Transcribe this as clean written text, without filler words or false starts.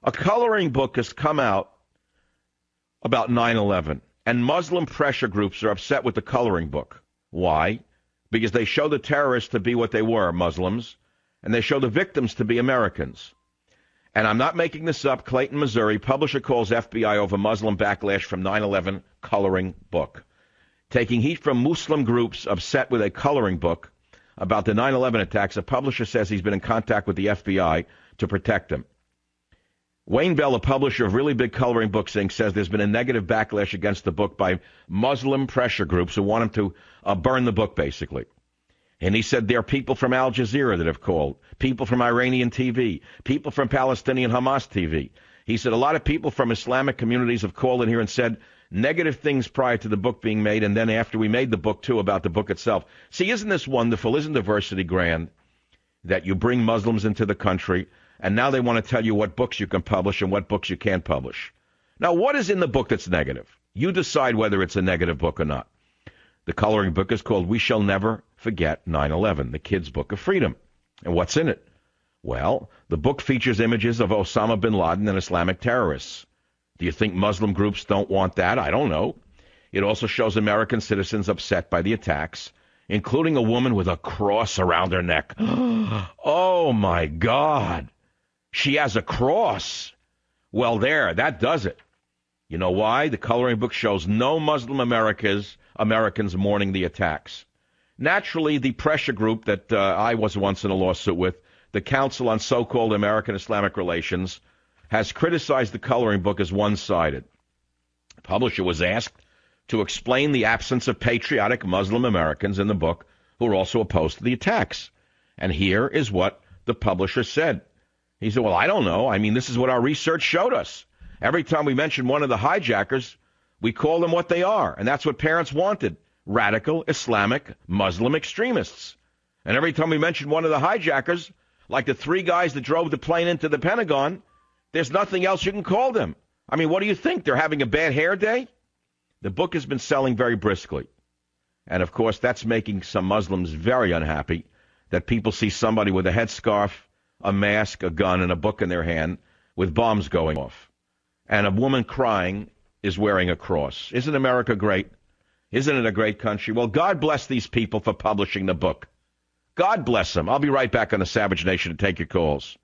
A coloring book has come out about 9/11, and Muslim pressure groups are upset with the coloring book. Why? Because they show the terrorists to be what they were, Muslims, and they show the victims to be Americans. And I'm not making this up. Clayton, Missouri, publisher calls FBI over Muslim backlash from 9/11 coloring book. Taking heat from Muslim groups upset with a coloring book about the 9/11 attacks, a publisher says he's been in contact with the FBI to protect them. Wayne Bell, a publisher of really big coloring books, says there's been a negative backlash against the book by Muslim pressure groups who want him to burn the book, basically. And he said there are people from Al Jazeera that have called, people from Iranian TV, people from Palestinian Hamas TV. He said a lot of people from Islamic communities have called in here and said negative things prior to the book being made, and then after we made the book, too, about the book itself. See, isn't this wonderful? Isn't diversity grand? That you bring Muslims into the country, and now they want to tell you what books you can publish and what books you can't publish. Now, what is in the book that's negative? You decide whether it's a negative book or not. The coloring book is called We Shall Never Forget 9/11, the Kids' Book of Freedom. And what's in it? Well, the book features images of Osama bin Laden and Islamic terrorists. Do you think Muslim groups don't want that? I don't know. It also shows American citizens upset by the attacks, including a woman with a cross around her neck. Oh, my God. She has a cross. Well, that does it. You know why? The coloring book shows no Muslim Americans mourning the attacks. Naturally, the pressure group that I was once in a lawsuit with, the Council on So-Called American Islamic Relations, has criticized the coloring book as one-sided. The publisher was asked to explain the absence of patriotic Muslim Americans in the book who are also opposed to the attacks. And here is what the publisher said. He said, well, I don't know. I mean, this is what our research showed us. Every time we mention one of the hijackers, we call them what they are. And that's what parents wanted, radical Islamic Muslim extremists. And every time we mention one of the hijackers, like the three guys that drove the plane into the Pentagon, there's nothing else you can call them. I mean, what do you think? They're having a bad hair day? The book has been selling very briskly. And, of course, that's making some Muslims very unhappy that people see somebody with a headscarf, a mask, a gun, and a book in their hand with bombs going off. And a woman crying is wearing a cross. Isn't America great? Isn't it a great country? Well, God bless these people for publishing the book. God bless them. I'll be right back on the Savage Nation to take your calls.